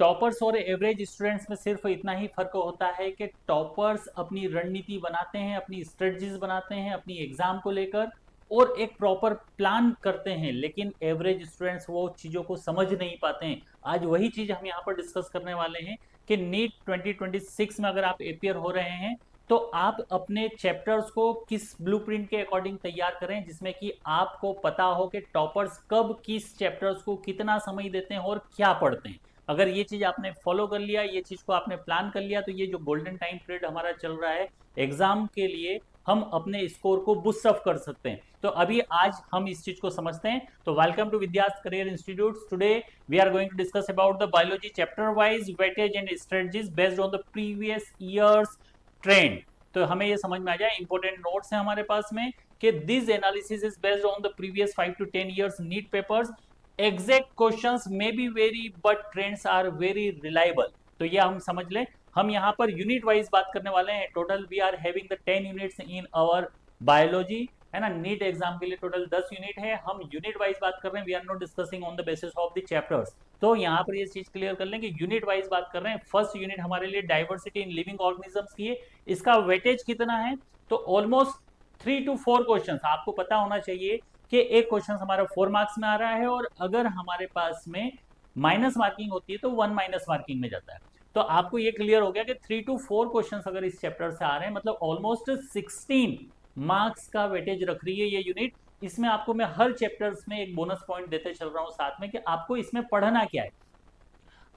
Toppers और average students में सिर्फ इतना ही फर्क होता है कि टॉपर्स अपनी रणनीति बनाते हैं, अपनी स्ट्रेटजीज बनाते हैं अपनी एग्जाम को लेकर और एक प्रॉपर प्लान करते हैं, लेकिन एवरेज स्टूडेंट्स वो चीज़ों को समझ नहीं पाते हैं। आज वही चीज़ हम यहाँ पर डिस्कस करने वाले हैं कि नीट 2026 में अगर आप अपियर हो रहे हैं तो आप अपने चैप्टर्स को किस ब्लूप्रिंट के अकॉर्डिंग तैयार करें, जिसमें कि आपको पता हो कि टॉपर्स कब किस चैप्टर्स को कितना समय देते हैं और क्या पढ़ते हैं। अगर ये चीज आपने फॉलो कर लिया, ये चीज को आपने प्लान कर लिया, तो ये जो गोल्डन टाइम पीरियड हमारा चल रहा है एग्जाम के लिए, हम अपने स्कोर को बूस्ट अप कर सकते हैं। तो अभी आज हम इस चीज को समझते हैं। तो welcome to Vidya's career institute. Today we are going to discuss about the biology chapter wise weightage and strategies based on the previous years trend. तो हमें ये समझ में आ जाए, इंपॉर्टेंट नोट्स हैं हमारे पास में कि this analysis is based on the previous 5 to 10 years NEET papers. Exact questions may be very but trends are very reliable. तो ये हम समझ लें। हम यहाँ पर यूनिट वाइज बात करने वाले हैं। Total we are having the 10 units in our biology, है ना। नीट एग्जाम के लिए टोटल 10 यूनिट है। हम यूनिट वाइज बात कर रहे हैं, we are not discussing on the basis of the chapters. तो यहाँ पर ये चीज क्लियर कर लें कि यूनिट वाइज बात कर रहे हैं। फर्स्ट यूनिट हमारे लिए डाइवर्सिटी इन लिविंग ऑर्गेनिजम्स की है। इसका वेटेज कितना है? तो ऑलमोस्ट 3 to 4 क्वेश्चन आपको पता होना चाहिए कि एक क्वेश्चन हमारा 4 मार्क्स में आ रहा है, और अगर हमारे पास में माइनस मार्किंग होती है तो 1 माइनस मार्किंग में जाता है। तो आपको ये क्लियर हो गया कि 3 to 4 क्वेश्चन अगर इस चैप्टर से आ रहे हैं, मतलब ऑलमोस्ट 16 मार्क्स का वेटेज रख रही है ये यूनिट। इसमें आपको मैं हर चैप्टर्स में एक बोनस पॉइंट देते चल रहा हूं साथ में, कि आपको इसमें पढ़ना क्या है,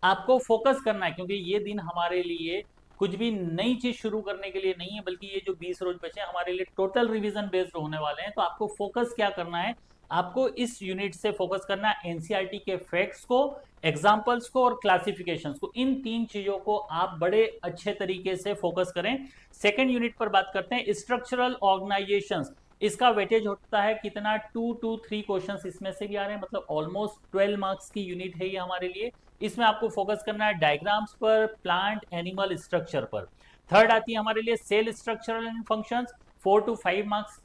आपको फोकस करना है। क्योंकि ये दिन हमारे लिए कुछ भी नई चीज शुरू करने के लिए नहीं है, बल्कि ये जो 20 रोज बचे हैं हमारे लिए टोटल रिवीजन बेस्ड होने वाले हैं। तो आपको फोकस क्या करना है? आपको इस यूनिट से फोकस करना है एनसीईआरटी के फैक्ट्स को, एग्जाम्पल्स को और क्लासिफिकेशंस को। इन तीन चीजों को आप बड़े अच्छे तरीके से फोकस करें। सेकेंड यूनिट पर बात करते हैं, स्ट्रक्चरल ऑर्गेनाइजेशंस। इसका वेटेज होता है कितना? 2 to 3 क्वेश्चंस इसमें से भी आ रहे हैं, मतलब ऑलमोस्ट 12 मार्क्स की यूनिट है ये हमारे लिए। इसमें आपको फोकस करना है डायग्राम्स पर, प्लांट एनिमल स्ट्रक्चर पर। थर्ड आती है हमारे लिए cell structural and functions. 4 to 5 marks,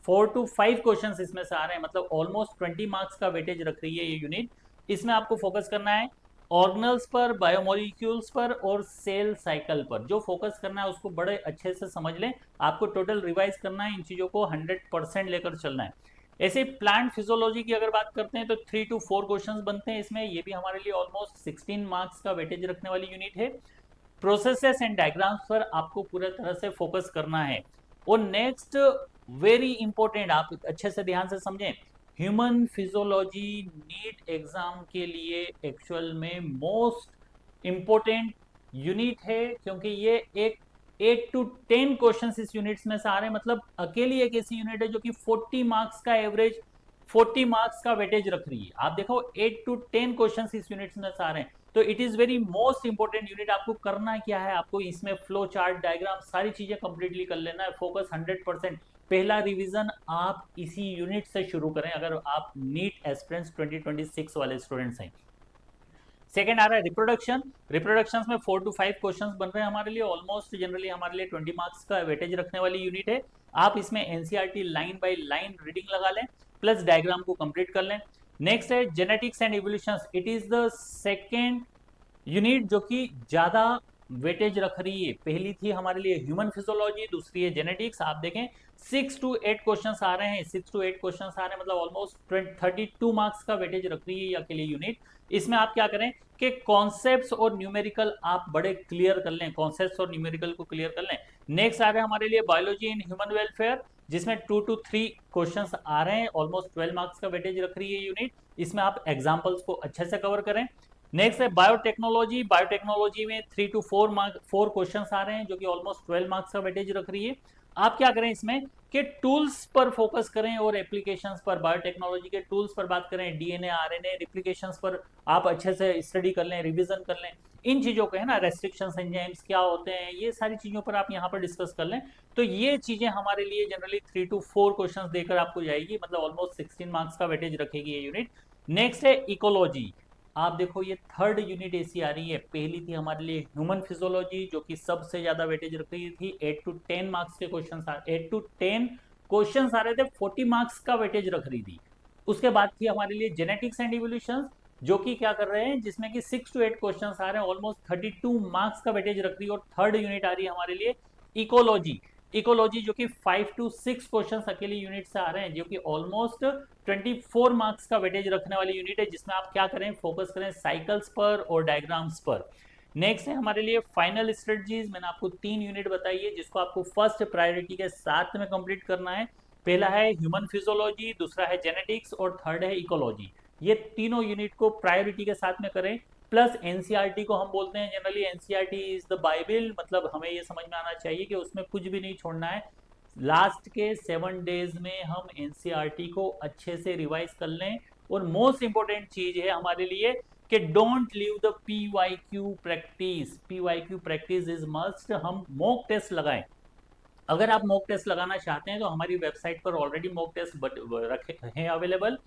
4 to 5 question इसमें से आ रहे हैं, मतलब ऑलमोस्ट 20 मार्क्स का वेटेज रख रही है ये यूनिट। इसमें आपको फोकस करना है ऑर्गेनल्स पर, बायोमोलिक्यूल्स पर और सेल साइकिल पर। जो फोकस करना है उसको बड़े अच्छे से समझ लें। आपको टोटल रिवाइज करना है, इन चीजों को 100% लेकर चलना है। ऐसे प्लांट फिजियोलॉजी की अगर बात करते हैं तो 3 to 4 क्वेश्चंस बनते हैं इसमें। ये भी हमारे लिए ऑलमोस्ट 16 मार्क्स का वेटेज रखने वाली यूनिट है। प्रोसेसेस एंड डायग्राम्स पर आपको पूरा तरह से फोकस करना है। और नेक्स्ट वेरी इंपॉर्टेंट, आप अच्छे से ध्यान से समझें, ह्यूमन फिजियोलॉजी नीट एग्जाम के लिए एक्चुअल में मोस्ट इंपॉर्टेंट यूनिट है, क्योंकि ये एक 8 to 10 क्वेश्चन इस यूनिट्स में से आ रहे हैं। मतलब अकेली एक ऐसी यूनिट है जो कि 40 मार्क्स का एवरेज, 40 मार्क्स का वेटेज रख रही है। आप देखो 8 to 10 क्वेश्चन इस यूनिट्स में से आ रहे हैं, तो it is very most important unit. आपको करना क्या है? आपको इसमें फ्लो चार्ट, डायग्राम, सारी चीजें कंप्लीटली कर लेना है। फोकस 100%। पहला रिवीजन आप इसी यूनिट से शुरू करें अगर आप नीट एस्पिरेंट्स 2026 वाले स्टूडेंट्स हैं। सेकेंड आ रहा है रिप्रोडक्शन। रिप्रोडक्शन में 4 to 5 क्वेश्चंस बन रहे हैं हमारे लिए। ऑलमोस्ट जनरली हमारे लिए 20 मार्क्स का वेटेज रखने वाली यूनिट है। आप इसमें NCERT line by line reading लगा लें, प्लस डायग्राम को कंप्लीट कर लें। नेक्स्ट है genetics and evolution. It is the second unit जो कि ज्यादा वेटेज रख रही है। पहली थी हमारे लिए ह्यूमन फिजियोलॉजी, दूसरी है जेनेटिक्स। आप देखें 6 to 8 क्वेश्चंस आ रहे हैं, 6 to 8 क्वेश्चंस आ रहे हैं, मतलब ऑलमोस्ट 32 मार्क्स का वेटेज रख रही है ये अकेली यूनिट। इसमें आप क्या करें कि कॉन्सेप्ट्स और न्यूमेरिकल आप बड़े क्लियर कर लें, कॉन्सेप्ट्स और न्यूमेरिकल को क्लियर कर लें। नेक्स्ट आ रहा है हमारे लिए बायोलॉजी इन ह्यूमन वेलफेयर, जिसमें 2 to 3 क्वेश्चंस आ रहे हैं, ऑलमोस्ट 12 मार्क्स का वेटेज रख रही है यूनिट। इसमें आप एग्जाम्पल्स को अच्छे से कवर करें। नेक्स्ट है बायोटेक्नोलॉजी। बायोटेक्नोलॉजी में 3 to 4 क्वेश्चन आ रहे हैं, जो कि ऑलमोस्ट 12 मार्क्स का वेटेज रख रही है। आप क्या करें इसमें कि टूल्स पर फोकस करें और एप्लीकेशंस पर। बायोटेक्नोलॉजी के टूल्स पर बात करें, डीएनए, आरएनए, एप्लीकेशंस पर आप अच्छे से स्टडी कर लें, रिवीजन कर लें। इन चीजों को, है ना, रेस्ट्रिक्शंस, एंजाइम्स क्या होते हैं, ये सारी चीजों पर आप यहाँ पर डिस्कस कर लें। तो ये चीजें हमारे लिए जनरली 3 to 4 क्वेश्चन देकर आपको जाएगी, मतलब ऑलमोस्ट 16 मार्क्स का वेटेज रखेगी ये यूनिट। नेक्स्ट है इकोलॉजी। आप देखो ये थर्ड यूनिट ऐसी आ रही है। पहली थी हमारे लिए ह्यूमन फिजियोलॉजी, जो कि सबसे ज्यादा वेटेज रख रही थी। 8 to 10 मार्क्स के क्वेश्चन, 8 to 10 क्वेश्चन आ रहे थे, 40 मार्क्स का वेटेज रख रही थी। उसके बाद थी हमारे लिए जेनेटिक्स एंड इवोल्यूशन। जो कि क्या कर रहे हैं, जिसमें कि 6 to 8 क्वेश्चन आ रहे हैं, ऑलमोस्ट 32 मार्क्स का वेटेज रख रही है। और थर्ड यूनिट आ रही है हमारे लिए इकोलॉजी। इकोलॉजी जो कि 5 to 6 क्वेश्चन अकेले यूनिट से आ रहे हैं, जो कि ऑलमोस्ट 24 मार्क्स का वेटेज रखने वाली यूनिट है, जिसमें आप क्या करें, फोकस करें साइकिल्स पर और डायग्राम्स पर। नेक्स्ट है हमारे लिए फाइनल स्ट्रेटजीज। मैंने आपको 3 यूनिट बताई है, जिसको आपको फर्स्ट प्रायोरिटी के साथ में कंप्लीट करना है। पहला है ह्यूमन फिजियोलॉजी, दूसरा है जेनेटिक्स और थर्ड है इकोलॉजी। ये तीनों यूनिट को प्रायोरिटी के साथ में करें। प्लस एनसीईआरटी को हम बोलते हैं generally, NCERT is the Bible, मतलब हमें ये समझ में आना चाहिए कि उसमें कुछ भी नहीं छोड़ना है। लास्ट के 7 डेज में हम एनसीईआरटी को अच्छे से रिवाइज कर लें। और मोस्ट इंपॉर्टेंट चीज है हमारे लिए कि don't leave the PYQ practice. PYQ practice is must. हम मॉक टेस्ट लगाएं। अगर आप मॉक टेस्ट लगाना चाहते हैं तो हमारी वेबसाइट पर ऑलरेडी मॉक टेस्ट रखे हैं अवेलेबल।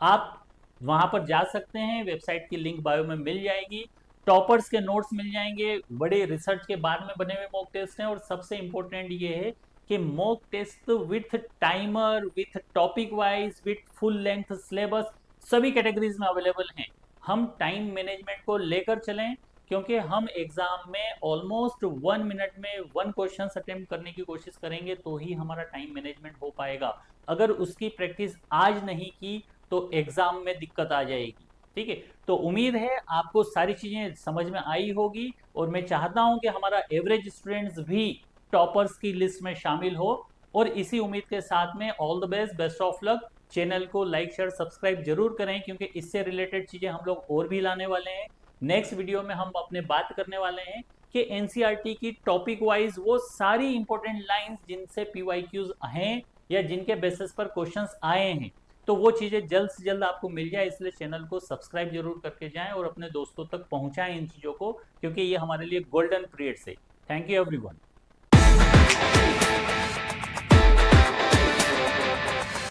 आप वहां पर जा सकते हैं, वेबसाइट की लिंक बायो में मिल जाएगी। टॉपर्स के नोट्स मिल जाएंगे, बड़े रिसर्च के बाद में बने हुए मॉक टेस्ट हैं। और सबसे इंपॉर्टेंट ये है कि mock test with timer, with topic wise, with full length syllabus सभी कैटेगरीज में अवेलेबल हैं। हम टाइम मैनेजमेंट को लेकर चलें, क्योंकि हम एग्जाम में ऑलमोस्ट 1 मिनट में 1 क्वेश्चन अटेम्प्ट करने की कोशिश करेंगे, तो ही हमारा टाइम मैनेजमेंट हो पाएगा। अगर उसकी प्रैक्टिस आज नहीं की तो एग्जाम में दिक्कत आ जाएगी। ठीक है, तो उम्मीद है आपको सारी चीजें समझ में आई होगी। और मैं चाहता हूं कि हमारा एवरेज स्टूडेंट्स भी टॉपर्स की लिस्ट में शामिल हो। और इसी उम्मीद के साथ में all the best, best of luck. Channel को लाइक शेयर सब्सक्राइब जरूर करें, क्योंकि इससे रिलेटेड चीजें हम लोग और भी लाने वाले हैं। नेक्स्ट वीडियो में हम अपने बात करने वाले हैं कि एनसीईआरटी की टॉपिक वाइज वो सारी इंपॉर्टेंट लाइंस जिनसे पीवाईक्यूज हैं या जिनके बेसिस पर क्वेश्चंस आए हैं, तो वो चीज़ें जल्द से जल्द आपको मिल जाए। इसलिए चैनल को सब्सक्राइब जरूर करके जाएं और अपने दोस्तों तक पहुंचाएं इन चीज़ों को, क्योंकि ये हमारे लिए गोल्डन पीरियड से। Thank you everyone.